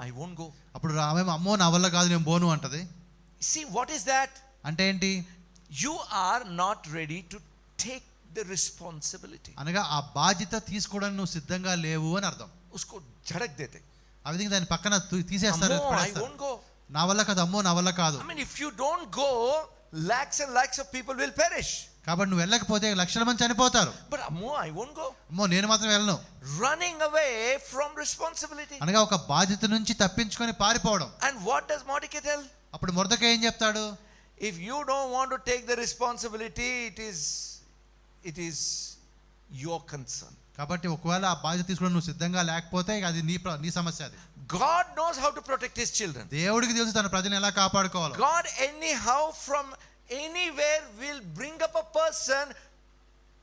I won't go." అప్పుడు ఆమె అమ్మో నా వల్ల కాదు నేను పోను అంటది. See, what is that? అంటే ఏంటి? You are not ready to take the responsibility. అనగా ఆ బాధ్యత తీసుకోవడానికి నువ్వు సిద్ధంగా లేవు అని అర్థం. Usko jhadak dete. ఆ విధంగా దాని పక్కన తీసేస్తారు. Ammo, I won't go. నా వల్ల కాదు, అమ్మో నా వల్ల కాదు. I mean, if you don't go, lakhs and lakhs of people will perish. కాబట్టి నువ్వు వెళ్ళకపోతే లక్షల మంది చనిపోతారు. But Ammo, I won't go. అమ్మో నేను మాత్రం వెళ్ళను. Running away from responsibility. అనగా ఒక బాధ్యత నుంచి తప్పించుకొని పారిపోవడం. And what does Mordecai tell? అప్పుడు మొర్దెకై ఏం చెప్తాడు? If you don't want to take the responsibility, it is your concern. కాబట్టి ఒకవేళ ఆ బాధ్యత తీసుకోవడం నువ్వు సిద్ధంగా లేకపోతే అది నీ సమస్య. అది God knows how to protect his children. దేవుడికి తెలుసు తన ప్రజలను ఎలా కాపాడుకోవాలో. God anyhow from anywhere will bring up a person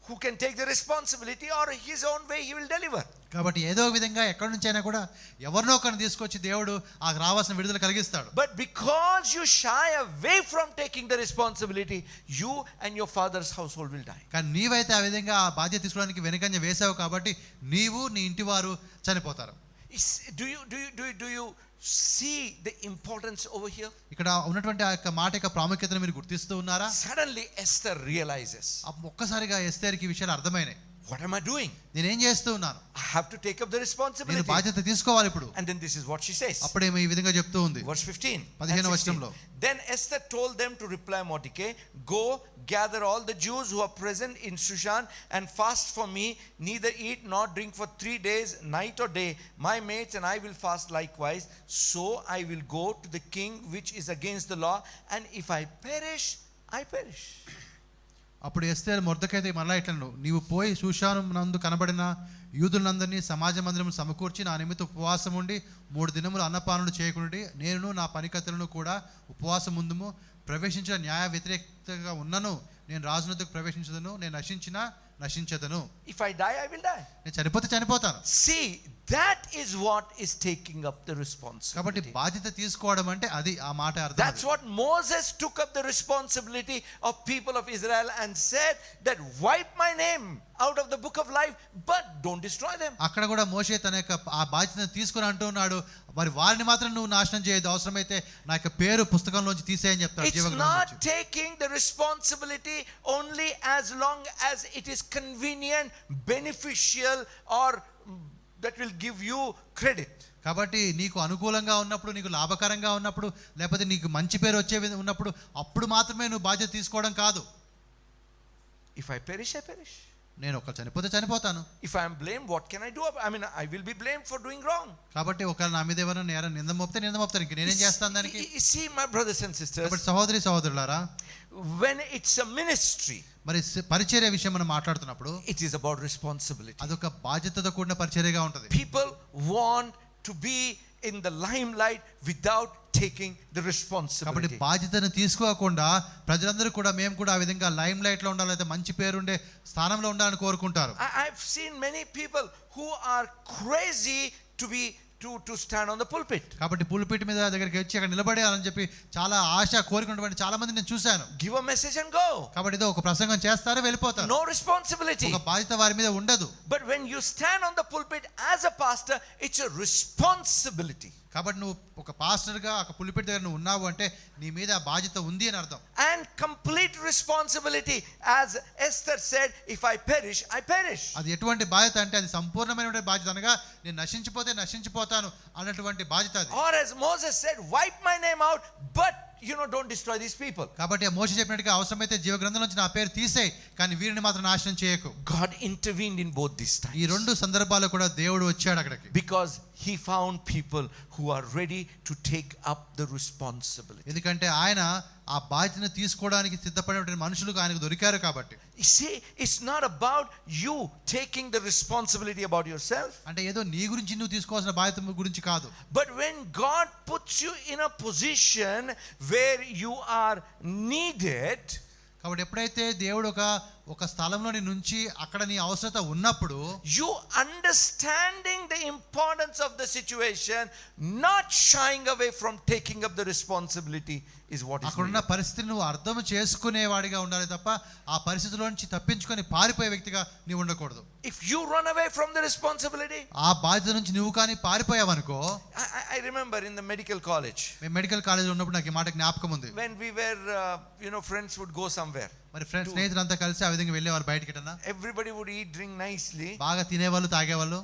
who can take the responsibility, or his own way he will deliver. కాబట్టి ఏదో విధంగా ఎక్కడి నుంచి అయినా కూడా ఎవరినో ఒకరిని తీసుకొచ్చి దేవుడు ఆ రావాల్సిన విడుదల కలిగిస్తాడు. But because you shy away from taking the responsibility, you and your father's household will die. కానీ నీవైతే ఆ విధంగా ఆ బాధ్యత తీసుకోవడానికి వెనుకంజ వేసావు కాబట్టి నీవు నీ ఇంటి వారు చనిపోతారు. Do you see the importance over here? ఇక్కడ ఉన్నటువంటి ఆ యొక్క మాట యొక్క ప్రాముఖ్యతను మీరు గుర్తిస్తూ ఉన్నారా? Suddenly Esther realizes, ఒక్కసారిగా ఎస్తేర్కి ఈ విషయాలు అర్థమైనాయి. what am I doing? నేనేం చేస్తూ ఉన్నాను? I have to take up the నేను responsibility. బాధ్యత తీసుకోవాలి ఇప్పుడు. And then this is what she says. అప్పుడేమో ఈ విధంగా చెప్తూ ఉంది. Verse 15. 15వ వచనంలో. Then Esther told them to reply Mordecai, go gather all the Jews who are present in Shushan and fast for me, neither eat nor drink for 3 days, night or day. My mates and I will fast likewise. So I will go to the king which is against the law, and if I perish, I perish. అప్పుడు ఎస్తేర్ మొర్దెకైతో మరలా ఇట్లను, నీవు పోయి షూషాను నందు కనబడిన యూదులందరినీ సమాజ మందిరము సమకూర్చి నా నిమిత్తం ఉపవాసం ఉండి 3 దినములు అన్నపానములు చేయకుండి నేను నా పనికత్తెలను కూడా ఉపవాసం ముందుము ప్రవేశించిన న్యాయ వ్యతిరేకతగా ఉన్నను నేను రాజునొద్దకు ప్రవేశించదను, నేను నశించదను. If I die, I will die. నేను చనిపోతే చనిపోతాను. See, that is what is taking up the responsibility. కాబట్టి బాధ్యత తీసుకోవడం అంటే అది ఆ మాట అర్థం. That's what Moses took up the responsibility of people of Israel and said that wipe my name out of the book of life, but don't destroy them. అక్కడ కూడా మోషే తన యొక్క ఆ బాధ్యతను తీసుకొని అంటున్నాడు, మరి వారిని మాత్రం నువ్వు నాశనం చేయదు, అవసరమైతే నా యొక్క పేరు పుస్తకంలోంచి తీసేయని చెప్తాడు. It's not taking the responsibility only as long as it is convenient, beneficial, or that will give you credit. కాబట్టి నీకు అనుకూలంగా ఉన్నప్పుడు, నీకు లాభకరంగా ఉన్నప్పుడు, లేకపోతే నీకు మంచి పేరు వచ్చే ఉన్నప్పుడు అప్పుడు మాత్రమే నువ్వు బాధ్యత తీసుకోవడం కాదు. If I perish, I perish. నేను ఒక చనిపోతే చనిపోతాను. If I am blamed, what can I do? I will be blamed for doing wrong. కాబట్టి ఒకవేళ నా మీద ఎవరైనా నింద మోపుతారు, ఇంక నేనేం చేస్తాను దానికి? See, my brothers and sisters, కాబట్టి సహోదరులారా, when it's a ministry, మరి పరిచర్య విషయం మనం మాట్లాడుతున్నప్పుడు it is about responsibility. అదొక బాధ్యతతో కూడిన పరిచర్యగా ఉంటుంది. People want to be in the limelight without taking the responsibility. కాబట్టి బాధ్యతను తీసుకోకుండా ప్రజలందరూ కూడా మేము కూడా ఆ విధంగా లైమ్ లైట్ లో ఉండాలి, అయితే మంచి పేరు ఉండే స్థానంలో ఉండాలని కోరుకుంటారు. I've seen many people who are crazy to stand on the pulpit. కాబట్టి పుల్పిట్ మీద దగ్గరికి వచ్చి అక్కడ నిలబడేయాలని చెప్పి చాలా ఆశ కోరుకున్నటువంటి చాలా మంది నేను చూశాను. Give a message and go. కాబట్టి ఏదో ఒక ప్రసంగం చేస్తారు, వెళ్ళిపోతారు. No responsibility. ఒక బాధ్యత వారి మీద ఉండదు. But when you stand on the pulpit as a pastor, it's a responsibility. కాబట్టి నువ్వు ఒక పాస్టర్ గా ఒక పుల్పిట్ దగ్గర నువ్వు ఉన్నావు అంటే నీ మీద ఆ బాధ్యత ఉంది అని అర్థం. And complete responsibility, as Esther said, if I perish, I perish. అది ఎటువంటి బాధ్యత అంటే అది సంపూర్ణమైనటువంటి బాధ్యత, అనగా నేను నశించిపోతాను అన్నటువంటి బాధ్యత అది. Or as Moses said, wipe my name out, but don't destroy these people. కాబట్టి మోషే చెప్పినట్టుగా అవసరమైతే జీవ గ్రంథం నుంచి నా పేరు తీసేయ్, కానీ వీరిని మాత్రం నాశనం చేయకు. God intervened in both these times. ఈ రెండు సందర్భాల్లో కూడా దేవుడు వచ్చాడు అక్కడికి. Because he found people who are ready to take up the responsibility. ఎందుకంటే ఆయన ఆ బాధ్యతను తీసుకోవడానికి సిద్ధపడినటువంటి మనుషులు ఆయనకు దొరికారు కాబట్టి. You see, it's not about you taking the responsibility about yourself. అంటే ఏదో నీ గురించి నువ్వు తీసుకోవాల్సిన బాధ్యత గురించి కాదు. But when God puts you in a position where you are needed, కాబట్టి ఎప్పుడైతే దేవుడు ఒక స్థలంలో నుంచి అక్కడ నీ అవసరత ఉన్నప్పుడు, you understanding the importance of the situation, not shying away from taking up the responsibility is what is అక్కడున్న పరిస్థితిని నువ్వు అర్థం చేసుకునేవాడిగా ఉండాలి తప్ప ఆ పరిస్థితిలో నుంచి తప్పించుకొని పారిపోయే వ్యక్తిగా నీవు ఉండకూడదు. If you run away from the responsibility, ఆ బాధ్యత నుంచి నువ్వు కానీ పారిపోయావనుకో. I remember in the medical college, మేము మెడికల్ కాలేజీలో ఉన్నప్పుడు నాకు ఈ మాట జ్ఞాపకం ఉంది. when we were friends would go somewhere, మరి ఫ్రెండ్స్ స్నేహితులంతా కలిసి ఆ విధంగా వెళ్ళేవారు బయటికిటన్నా. everybody would eat, drink nicely, బాగా తినేవాళ్ళు, తాగేవాళ్ళు.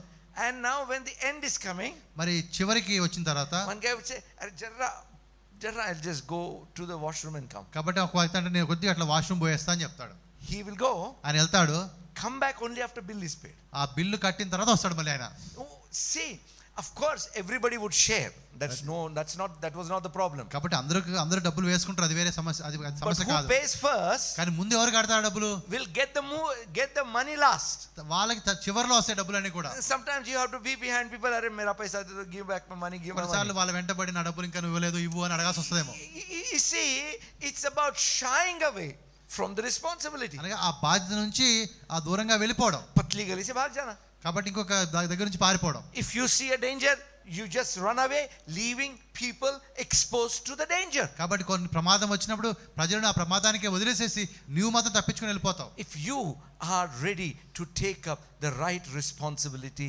and now when the end is coming, మరి చివరికి వచ్చిన తర్వాత one guy would say, Jarra, I'll just go to the washroom and come. కాబట్టి ఒక వ్యక్తి అంటే నేను కొద్దిగా అట్లా వాష్రూమ్ పోయేస్తా అని చెప్తాడు. he will go, ఆయన వెళ్తాడు, come back only after bill is paid. ఆ బిల్లు కట్టిన తర్వాత వస్తాడు మళ్ళీ ఆయన. Oh, see, of course everybody would share. That was not the problem. కాబట్టి అందరూ డబ్బులు వేసుకుంటారు, అది వేరే సమస్య, అది But సమస్య who కాదు. pays first కానీ ముందు ఎవరు కడతారు డబ్బులు? will get the money last. వాళ్ళకి చివర్లో వస్తాయి డబ్బులన్నీ కూడా. Sometimes you have to be behind people, are mera paisa de give back my money, give my money. కొన్నిసార్లు వాళ్ళ వెంటబడి నా డబ్బులు ఇంకా నువ్వు ఇవ్వలేదు ఇవ్వు అని అడగాల్సి వస్తుందేమో. You see, it's about shying away from the responsibility. అనగా ఆ బాధ్యత నుంచి ఆ దూరంగా వెళ్ళిపోవడం. పట్లి గలి se bhag jana. కాబట్టి ఇంకొక దగ్గర నుంచి పారిపోవడం. If you see a danger, you just run away, leaving people exposed to the danger. కాబట్టి కొన్ని ప్రమాదం వచ్చినప్పుడు ప్రజలను ఆ ప్రమాదానికి వదిలేసేసి నీవు మాత్రం తప్పించుకొని వెళ్ళిపోతావు. If you are ready to take up the right responsibility,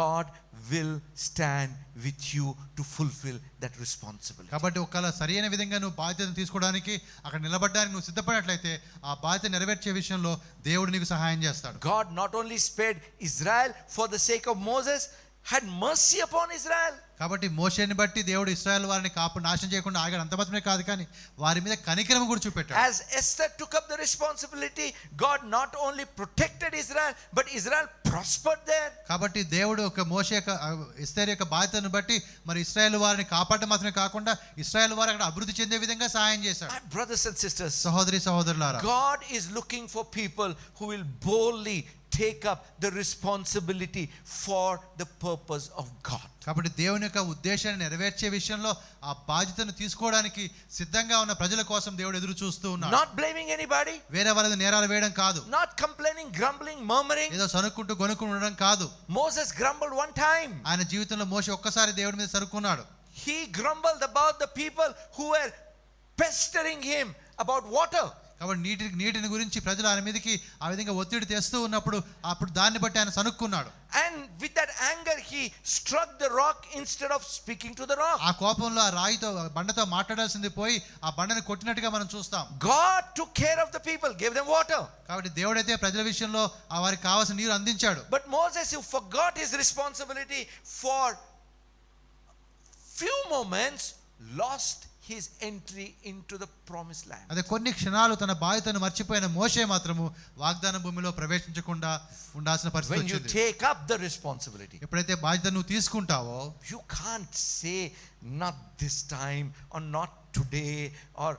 God will stand with you to fulfill that responsibility. కాబట్టి ఒకవేళ సరైన విధంగా నువ్వు బాధ్యతను తీసుకోవడానికి అక్కడ నిలబడడానికి నువ్వు సిద్ధపడినట్లయితే ఆ బాధ్యత నెరవేర్చే విషయంలో దేవుడు నీకు సహాయం చేస్తాడు. God not only spared Israel for the sake of Moses, had mercy upon Israel. కాబట్టి మోషేని బట్టి దేవుడు ఇశ్రాయేలు వారిని నాశనం చేయకుండా ఆగాడు. అంత మాత్రమే కాదు, కానీ వారి మీద కనికరం కూడా చూపెట్టాడు. As Esther took up the responsibility, God not only protected Israel, but Israel prospered there. కాబట్టి దేవుడు ఒక మోషే యొక్క ఎస్తేరు యొక్క బాధ్యతను బట్టి మరి ఇశ్రాయేలు వారిని కాపాడడం మాత్రమే కాకుండా ఇశ్రాయేలు వారు అక్కడ అభివృద్ధి చెందే విధంగా సహాయం చేశాడు. My brothers and sisters, సహోదరులారా, God is looking for people who will boldly take up the responsibility for the purpose of God. కాబట్టి దేవుని యొక్క ఉద్దేశాన్ని నెరవేర్చే విషయంలో ఆ బాధ్యతను తీసుకోవడానికి సిద్ధంగా ఉన్న ప్రజల కోసం దేవుడు ఎదురు చూస్తూ ఉన్నాడు. Not blaming anybody, వేరే వాళ్ళ నేరాలు వేయడం కాదు, not complaining, grumbling, murmuring. ఏదో సనుక్కుంటూ గొనుక్కుంటూ ఉండడం కాదు. Moses grumbled one time. ఆయన జీవితంలో మోషే ఒక్కసారి దేవుడి మీద సరుక్కున్నాడు. He grumbled about the people who were pestering him about water. కాబట్టి నీటిని గురించి ప్రజలు ఆయన మీదకి ఆ విధంగా ఒత్తిడి తెస్తూ ఉన్నప్పుడు అప్పుడు దాన్ని బట్టి ఆయన సనుక్కున్నాడు. And with that anger he struck the rock instead of speaking to the rock. ఆ కోపంలో ఆ రాయితో బండతో మాట్లాడాల్సింది పోయి ఆ బండని కొట్టినట్టుగా మనం చూస్తాం. God took care of the people, gave them water. కాబట్టి దేవుడైతే ప్రజల విషయంలో వారికి కావాల్సిన నీరు అందించాడు. But Moses, who forgot his responsibility for few moments, lost his entry into the promised land. అదే కొన్ని క్షణాలు తన బాధ్యతను మర్చిపోయిన మోషే మాత్రము వాగ్దాన భూమిలో ప్రవేశించకుండా ఉండాల్సిన పరిస్థితి When you వచ్చింది. take up the responsibility, ఎప్పుడైతే బాధ్యత నువ్వు తీసుకుంటావో you can't say not this time or not today, or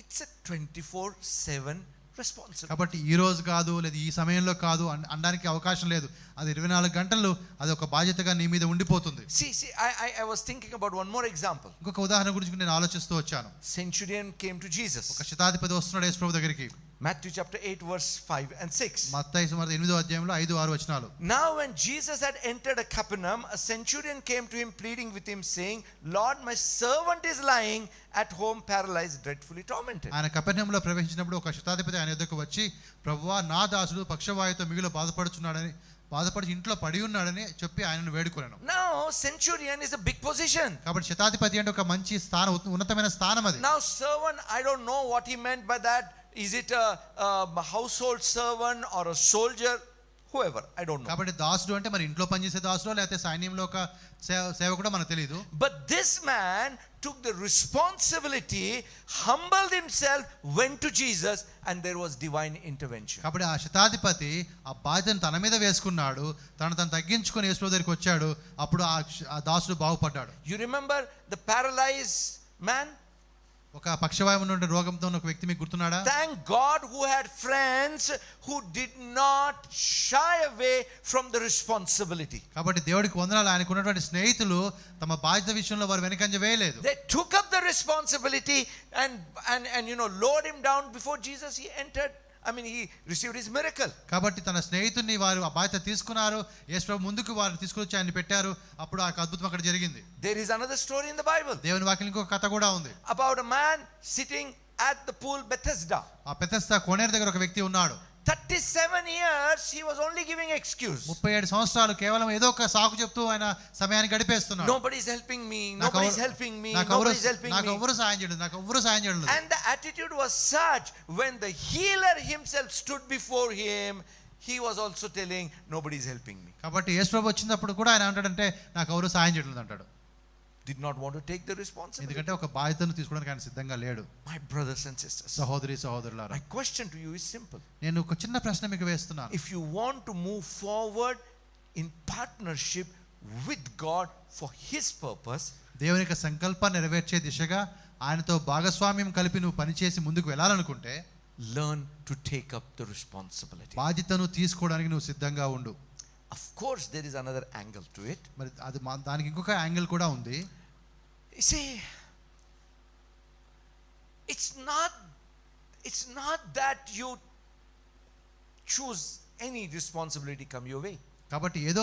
it's a 24/7 responsibility. కాబట్టి ఈ రోజు కాదు లేదా ఈ సమయంలో కాదు అనడానికి అవకాశం లేదు. అది 24 గంటలు అది ఒక బాధ్యతగా నీ మీద ఉండిపోతుంది. See, I was thinking about one more example. ఇంకొక ఉదాహరణ గురించి నేను ఆలోచిస్తూ వచ్చాను. Centurion came to Jesus. ఒక శతాధిపతి వస్తున్నాడు యేసు ప్రభు దగ్గరికి. Matthew chapter 8 verse 5 and 6. మత్తయి సుమారు 8వ అధ్యాయంలో 5-6 వచనాలు. Now when Jesus had entered a Capernaum, a centurion came to him pleading with him, saying, Lord, my servant is lying at home paralyzed, dreadfully tormented. ఆయన కపెర్నహూములో ప్రవేశించినప్పుడు ఒక శతాధిపతి ఆయన యొద్దకు వచ్చి, ప్రభువా నా దాసుడు పక్షవాయువుతో మిగులు బాధపడి ఇంట్లో పడి ఉన్నాడని చెప్పి ఆయనను వేడుకొనెను. Now centurion is a big position. కాబట్టి శతాధిపతి అంటే ఒక మంచి స్థానం, ఉన్నతమైన స్థానం అది. Now servant, I don't know what he meant by that. Is it a household servant or a soldier? Whoever, I don't know. కాబట్టి దాసుడు అంటే మరి ఇంట్లో పనిచేసే దాసుడో లేకపోతే సైన్యంలో ఒక సేవకుడో మనకు తెలియదు. But this man took the responsibility, humbled himself, went to Jesus, and there was divine intervention. కాబట్టి ఆ శతాధిపతి ఆ బాధ్యతను తన మీద వేసుకున్నాడు, తను తగ్గించుకొని యేసు దగ్గరికి వచ్చాడు, అప్పుడు ఆ దాసుడు బాగుపడ్డాడు. You remember the paralyzed man? ఒక పక్షవాయువు నుండి రోగంతో ఉన్న ఒక వ్యక్తి మీకు గుర్తున్నాడా? Thank God who had friends who did not shy away from the responsibility. కాబట్టి దేవుడికి వందనాలు, ఆయనకు ఉన్నటువంటి స్నేహితులు తమ బాధ్యత విషయంలో వారు వెనకంజ వేయలేదు. They took up the responsibility and lowered him down before Jesus. He entered. He received his miracle. కాబట్టి తన స్నేహితుడిని వారు ఆ బాధ్యత తీసుకున్నారు, యేసు ప్రభు ముందుకు వారు తీసుకొచ్చి ఆయన పెట్టారు, అప్పుడు ఆ అద్భుతం అక్కడ జరిగింది. There is another story in the Bible. దేవుని వాక్యంలో ఇంకొక కథ కూడా ఉంది. About a man sitting at the pool Bethesda. ఆ బెతెస్దా కోనేరు దగ్గర ఒక వ్యక్తి ఉన్నాడు. 37 years he was only giving excuse. 37 సంవత్సరాలు కేవలం ఏదో ఒక సాకు చెప్తూ ఆయన సమయాన్ని గడిపేస్తున్నాడు. Nobody is helping me. Nobody is helping me. Nobody is helping me. నాకు ఎవరు సాయం చేయలేదు. And the attitude was such, when the healer himself stood before him, he was also telling, nobody is helping me. కాబట్టి యేసు ప్రభు వచ్చినప్పుడు కూడా ఆయన అంటాడంటే నాకు ఎవరు సాయం చేయలేదు అంటాడు. did not want to take the responsibility. ఎందుకంటే ఒక బాధ్యతను తీసుకోవడానికి ఆయన సిద్ధంగా లేడు. My brothers and sisters, సహోదరులారా, my question to you is simple. నేను ఒక చిన్న ప్రశ్న మీకు వేస్తున్నాను. If you want to move forward in partnership with God for His purpose, దేవుని యొక్క సంకల్పాన్ని నెరవేర్చే దిశగా ఆయనతో భాగస్వామ్యం కలిపి నువ్వు పనిచేసి ముందుకు వెళ్ళాలనుకుంటే learn to take up the responsibility. బాధ్యతను తీసుకోవడానికి నువ్వు సిద్ధంగా ఉండు. Of course, there is another angle to it. మరి అది దానికి ఇంకొక యాంగిల్ కూడా ఉంది. You see, it's not that you choose any responsibility come your way. కాబట్టి ఏదో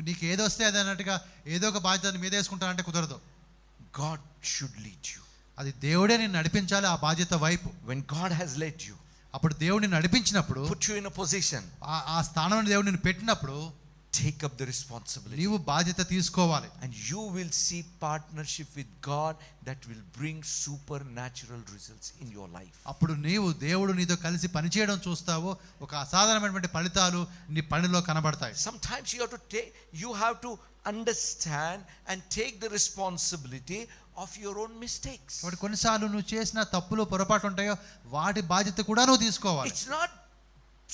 నీకు ఏదో వస్తే అది అన్నట్టుగా ఏదో ఒక బాధ్యతను మీద వేసుకుంటానంటే కుదరదు. God should lead you. అది దేవుడే నిన్ను నడిపించాలి ఆ బాధ్యత వైపు. When God has led you, అప్పుడు దేవుడు నిన్ను నడిపించినప్పుడు, put you in a position, ఆ స్థానంలో దేవుడు నిన్ను పెట్టినప్పుడు take up the responsibility. నీవు బాధ్యత తీసుకోవాలి. And you will see partnership with God that will bring supernatural results in your life. అప్పుడు దేవుడు నీతో కలిసి పనిచేయడం చూస్తావు. ఒక అసాధారణమైనటువంటి ఫలితాలు నీ పనిలో కనబడతాయి. Sometimes you have to understand and take the responsibility of your own mistakes. కాబట్టి కొన్నిసార్లు నువ్వు చేసిన తప్పులు పొరపాటు ఉంటాయో వాటి బాధ్యత కూడా నువ్వు తీసుకోవాలి. It's not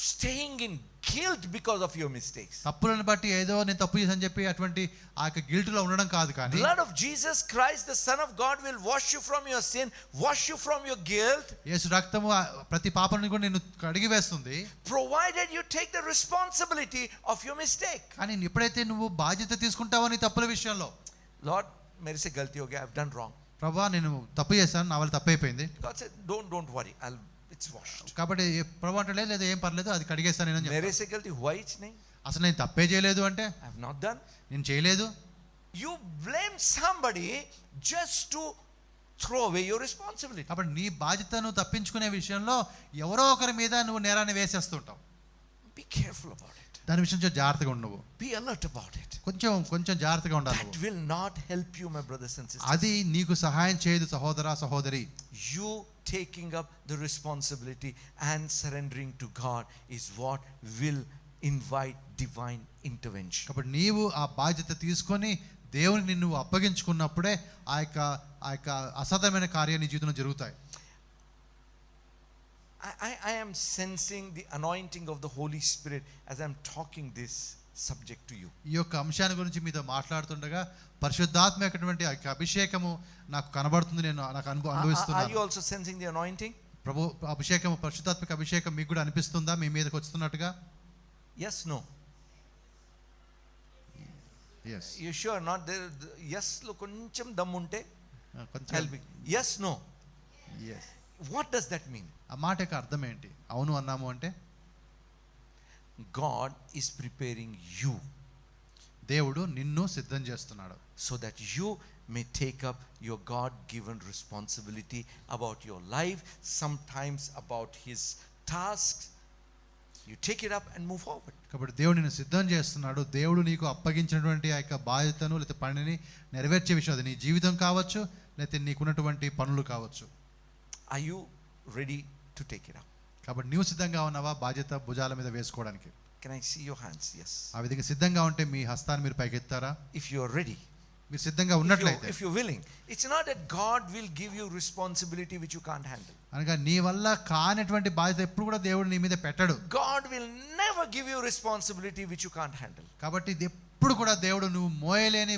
staying in guilt because of your mistakes. తప్పులను బట్టి ఏదో నేను తప్పు చేశానని చెప్పి అటువంటి ఆ యొక్క గిల్ట్ లో ఉండడం కాదు. కానీ Blood of Jesus Christ, the Son of God, will wash you from your sin, wash you from your guilt. యేసు రక్తము ప్రతి పాపాన్ని కూడా నిన్ను కడిగి వేస్తుంది. Provided you take the responsibility of your mistake. కానీ ఎప్పుడైతే నువ్వు బాధ్యత తీసుకుంటావో నీ తప్పుల విషయంలో, Lord, मेरे से गलती हो गया, I've done wrong. ప్రభువా నేను తప్పు చేశాను, నా వల్ల తప్పు అయిపోయింది. God said, don't worry, it's washed. కాబట్టి ప్రభు అంటే లేదు ఏం పర్లేదు అది కడిగేస్తాను నేను అని मेरे చెప్పాను. से गलती हुआ ही नहीं. అసలు నేను తప్పే చేయలేదు అంటే I have not done. నేను చేయలేదు. You blame somebody just to throw away your responsibility. కాబట్టి నీ బాధ్యతను తప్పించుకునే విషయంలో ఎవరో ఒకరి మీద నువ్వు నేరాన్ని వేసేస్తుంటావు. Be careful about it. దాని విషయంలో జాగ్రత్తగా ఉండు. నువ్వు Be alert about it. కొంచెం జాగ్రత్తగా ఉండాలి. That will not help you, my brothers and sisters. అది నీకు సహాయం చేయదు సహోదరా సహోదరి. You taking up the responsibility and surrendering to God is what will invite divine intervention. కాబట్టి నీవు ఆ బాధ్యత తీసుకొని దేవునికి నిన్ను అప్పగించుకున్నప్పుడే ఆ యొక్క అసాధారణమైన కార్యాలు నీ జీవితంలో జరుగుతాయి. I am sensing the anointing of the Holy Spirit as I'm talking this subject to you. ఈ యొక్క అంశాన్ని గురించి మీతో మాట్లాడుతుండగా పరిశుద్ధాత్మ యొక్కటువంటి ఆ యొక్క అభిషేకము నాకు కనబడుతుంది. నేను నాకు Are you అనుభవిస్తున్నాను. also sensing the anointing? ప్రభు అభిషేకము, పరిశుద్ధాత్మక అభిషేకం మీకు కూడా అనిపిస్తుందా మీ మీదకి వస్తున్నట్టుగా? Yes, no. yes You sure not there? Yes lo koncham dam unte కొంచెం help. Yes, no. yes What does that mean? ఆ మాట యొక్క అర్థం ఏంటి? అవును అన్నాము అంటే God is preparing you దేవుడు నిన్ను సిద్ధం చేస్తున్నాడు. so that you may take up your God-given responsibility about your life, sometimes about His tasks. You take it up and move forward. కాబట్టి దేవుడు నిన్ను సిద్ధం చేస్తున్నాడు. దేవుడు నీకు అప్పగించినటువంటి ఆ యొక్క బాధ్యతను లేదా పనిని నెరవేర్చే విషయం, అది నీ జీవితం కావచ్చు లేకపోతే నీకున్నటువంటి పనులు కావచ్చు. Are you ready to take it up? కాబట్టి నీవు సిద్ధంగా ఉన్నావా బాధ్యత భుజాల మీద వేసుకోవడానికి? Can I see your hands? Yes. ఆ విధంగా సిద్ధంగా ఉంటే మీ హస్తాన్ని మీరు పైకెత్తారా? If you are ready, మీరు సిద్ధంగా ఉన్నట్లయితే, if you're willing, it's not that God will give you responsibility which you can't handle. అనగా నీ వల్ల కానటువంటి బాధ్యత ఎప్పుడు కూడా దేవుడు నీ మీద పెట్టడు. God will never give you responsibility which you can't handle. కాబట్టి ఇది ఎప్పుడు కూడా దేవుడు నువ్వు మోయలేని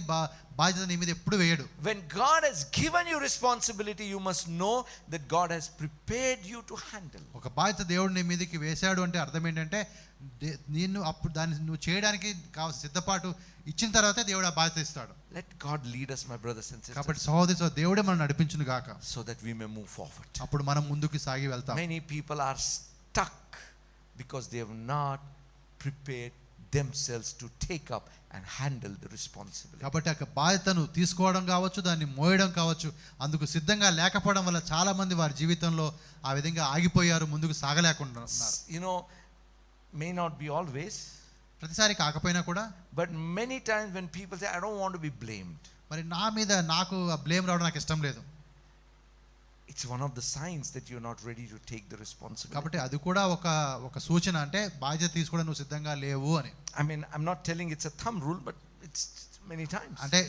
బాధ్యత నీ మీద ఎప్పుడు వేయడు. When God has given you responsibility, you must know that God has prepared you to handle. ఒక బాధ్యత దేవుడు నీ మీదకి వేశాడు అంటే అర్థం ఏంటంటే నిన్ను అప్పుడు దాన్ని నువ్వు చేయడానికి కావాల్సిన సిద్ధపాటు ఇచ్చిన తర్వాతే దేవుడు ఆ బాధ్యత ఇస్తాడు. Let God lead us, my brothers and sisters. కాబట్టి సహోదరి దేవుడే మనం నడిపించును గాక, so that we may move forward. అప్పుడు మనం ముందుకు సాగి వెళ్తాం. Many people are stuck because they have not prepared themselves to take up and handle the responsibility. కాబట్టి ఆ బాధ్యతను తీసుకోవడం కావచ్చు, దాన్ని మోయడం కావచ్చు, అందుకు సిద్ధంగా లేకపోవడం వల్ల చాలా మంది వారి జీవితంలో ఆ విధంగా ఆగిపోయారు, ముందుకు సాగలేకుండా ఉన్నారు. You know, may not be always, ప్రతిసారి కాకపోయినా కూడా, but many times when people say I don't want to be blamed, మరి నా మీద నాకు ఆ బ్లేమ్ రావడం నాకు ఇష్టం లేదు, it's one of the signs that you're not ready to take the responsibility. కాబట్టి అది కూడా ఒక సూచన, అంటే బాధ్యత తీసుకోవడం నువ్వు సిద్ధంగా లేవు అని. I mean, I'm not telling it's a thumb rule, but it's many times. అంటే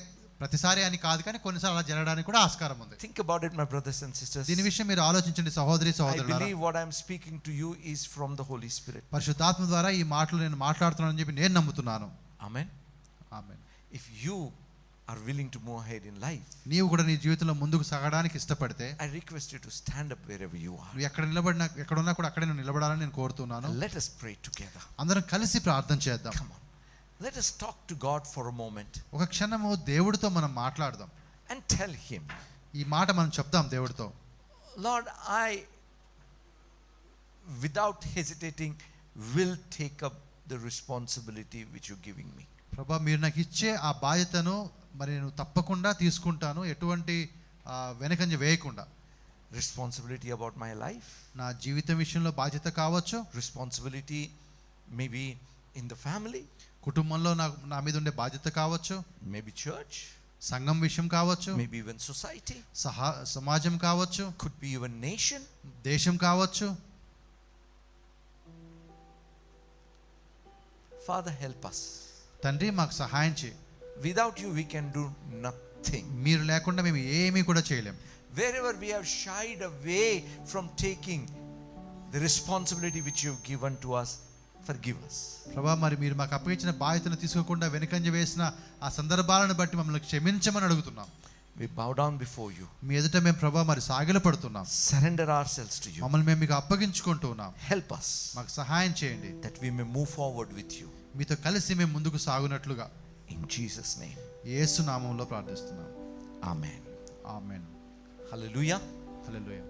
ప్రతిసారి అని కాదు, కానీ కొన్నిసార్లు అలా జరగడానికి కూడా ఆస్కారం ఉంది. Think about it, my brothers and sisters. దీని విషయం మీరు ఆలోచించండి సహోదరి I సహోదరులారా. believe what I am speaking to you is from the Holy Spirit. పరిశుద్ధాత్మ ద్వారా ఈ మాటలు నేను మాట్లాడుతున్నానని చెప్పి నేను నమ్ముతున్నాను. Amen. Amen. If you are willing to move ahead in life, నీవు కూడా నీ జీవితంలో ముందుకు సాగడానికి ఇష్టపడితే I request you to stand up wherever you are. నువ్వు ఎక్కడున్నా కూడా అక్కడే నువ్వు నిలబడాలని నేను కోరుతున్నాను. Let us pray together. అందరం కలిసి ప్రార్థన చేద్దాం. Come on. Let us talk to God for a moment ఒక క్షణము దేవుడితో మనం మాట్లాడదాం. and tell him, ఈ మాట మనం చెప్దాం దేవుడితో. Lord, I, without hesitating, will take up the responsibility which you're giving me. ప్రభా, మీరు నాకు ఇచ్చే ఆ బాధ్యతను మరి నేను తప్పకుండా తీసుకుంటాను, ఎటువంటి వెనకంజ వేయకుండా. Responsibility about my life, నా జీవితం విషయంలో బాధ్యత కావచ్చు, responsibility maybe in the family, కుటుంబంలో నా మీద ఉండే బాధ్యత కావచ్చు, maybe church, సంఘం విషయం కావచ్చు, maybe even society, సమాజం కావచ్చు, could be even nation. దేశం కావచ్చు. Father, help us. తండ్రి, మాకు సహాయం చేయి. Without you we can do nothing. మీరు లేకుండా మేము ఏమీ కూడా చేయలేం. Wherever we have shied away from taking the responsibility which you have given to us, forgive us. ప్రభా, మరి మీరు మాకు అప్పగించిన బాధ్యతను తీసుకోకుండా వెనుకంజ వేసిన ఆ సందర్భాలను బట్టి మమ్మల్ని క్షమించమని అడుగుతున్నాం. We bow down before you. మీ ఎదుట మేము ప్రభా మరి సాగిల పడుతున్నాం. Surrender ourselves to you. మమ్మల్ని మేము మీకు అప్పగించుకుంటూ ఉన్నాం. Help us మాకు సహాయం చేయండి, that we may move forward with you. మీతో కలిసి మేము ముందుకు సాగునట్లుగా In Jesus' name. యేసు నామములో ప్రార్థిస్తున్నాం. Amen. ఆమేన్. Hallelujah. హల్లెలూయా.